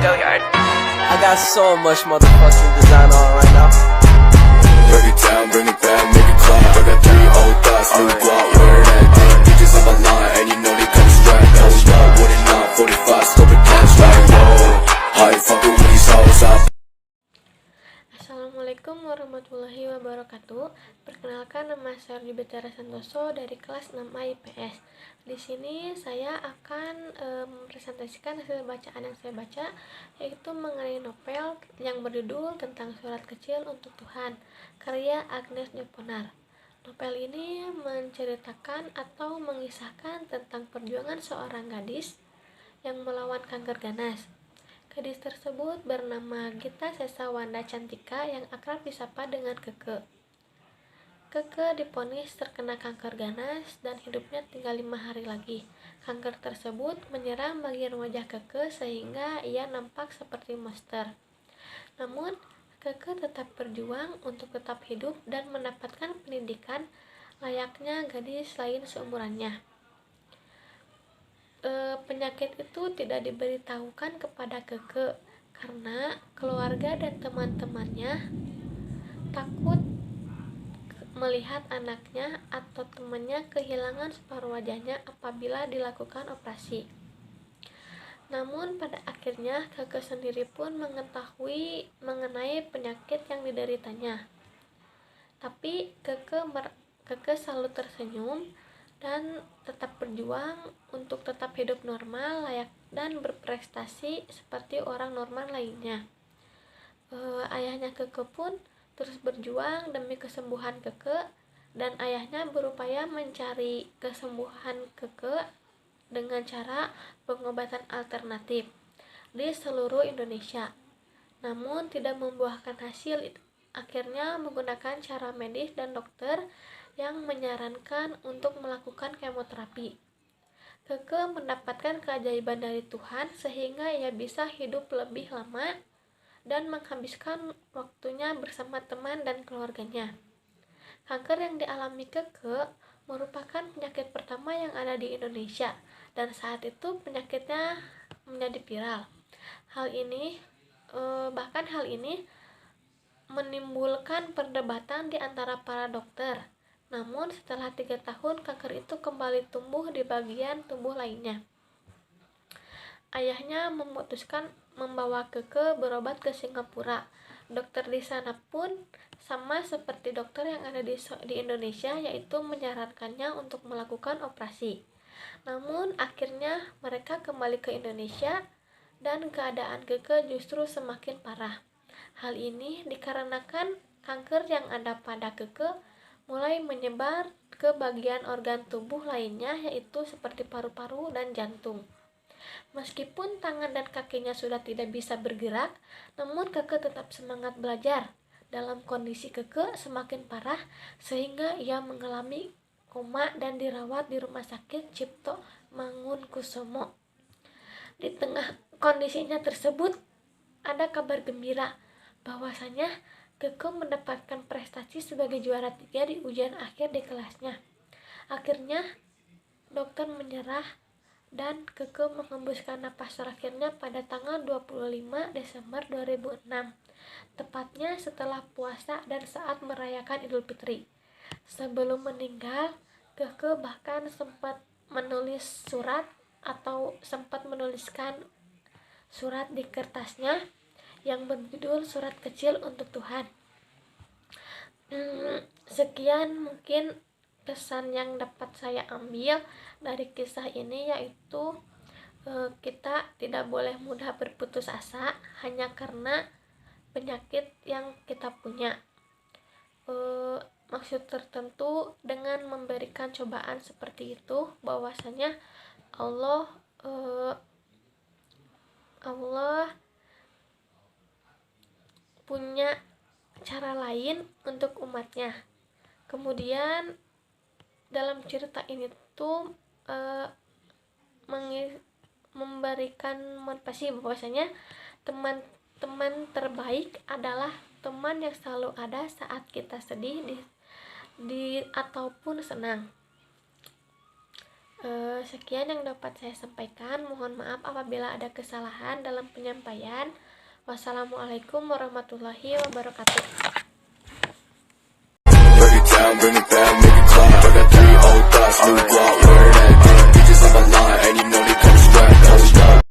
I got so much motherfucking design on right now. Break it down, bring it back, make it clap. I got 3 old thoughts, new guap, wear that thing. Bitches on my line, and you know they come strapped. Hold up, wooden on 45, stupid cash like whoa. How you fucking with these hoes up? Assalamualaikum warahmatullahi wabarakatuh. Perkenalkan, nama saya Ardi Betara Santoso dari kelas 6A IPS. Di sini saya akan mempresentasikan hasil bacaan yang saya baca, yaitu mengenai novel yang berjudul Tentang Surat Kecil untuk Tuhan, karya Agnes Joponar. Novel ini menceritakan atau mengisahkan tentang perjuangan seorang gadis yang melawan kanker ganas. Gadis tersebut bernama Gita Sesa Wanda Cantika yang akrab disapa dengan Keke. Keke divonis terkena kanker ganas dan hidupnya tinggal 5 hari lagi. Kanker tersebut menyerang bagian wajah Keke sehingga ia nampak seperti monster. Namun, Keke tetap berjuang untuk tetap hidup dan mendapatkan pendidikan layaknya gadis lain seumurannya. Penyakit itu tidak diberitahukan kepada Keke karena keluarga dan teman-temannya takut melihat anaknya atau temannya kehilangan separuh wajahnya apabila dilakukan operasi. Namun pada akhirnya Keke sendiri pun mengetahui mengenai penyakit yang dideritanya. Tapi Keke selalu tersenyum dan tetap berjuang untuk tetap hidup normal, layak dan berprestasi seperti orang normal lainnya. Ayahnya Keke pun terus berjuang demi kesembuhan Keke, dan ayahnya berupaya mencari kesembuhan Keke dengan cara pengobatan alternatif di seluruh Indonesia. Namun tidak membuahkan hasil. Akhirnya menggunakan cara medis dan dokter yang menyarankan untuk melakukan kemoterapi. Keke mendapatkan keajaiban dari Tuhan sehingga ia bisa hidup lebih lama dan menghabiskan waktunya bersama teman dan keluarganya. Kanker yang dialami Keke merupakan penyakit pertama yang ada di Indonesia, dan saat itu penyakitnya menjadi viral. Bahkan hal ini menimbulkan perdebatan di antara para dokter. Namun setelah 3 tahun kanker itu kembali tumbuh di bagian tubuh lainnya. Ayahnya memutuskan membawa Keke berobat ke Singapura. Dokter di sana pun sama seperti dokter yang ada di Indonesia, yaitu menyarankannya untuk melakukan operasi. Namun akhirnya mereka kembali ke Indonesia dan keadaan Keke justru semakin parah. Hal ini dikarenakan kanker yang ada pada Keke mulai menyebar ke bagian organ tubuh lainnya, yaitu seperti paru-paru dan jantung. Meskipun tangan dan kakinya sudah tidak bisa bergerak, namun Keke tetap semangat belajar. Dalam kondisi Keke semakin parah sehingga ia mengalami koma dan dirawat di Rumah Sakit Cipto Mangunkusumo. Di tengah kondisinya tersebut, ada kabar gembira bahwasanya Keke mendapatkan prestasi sebagai juara 3 di ujian akhir di kelasnya. Akhirnya dokter menyerah dan Keke menghembuskan napas terakhirnya pada tanggal 25 Desember 2006, tepatnya setelah puasa dan saat merayakan Idul Fitri. Sebelum meninggal, Keke bahkan sempat menuliskan surat di kertasnya yang berjudul Surat Kecil untuk Tuhan. Sekian mungkin pesan yang dapat saya ambil dari kisah ini, yaitu kita tidak boleh mudah berputus asa hanya karena penyakit yang kita punya. Maksud tertentu dengan memberikan cobaan seperti itu, bahwasanya Allah punya cara lain untuk umatnya. Kemudian dalam cerita ini tuh memberikan motivasi bahwasanya teman terbaik adalah teman yang selalu ada saat kita sedih ataupun senang. Sekian yang dapat saya sampaikan. Mohon maaf apabila ada kesalahan dalam penyampaian. Wassalamualaikum warahmatullahi wabarakatuh. Break it down, bring it back, make it clap. I got 3 old thoughts, new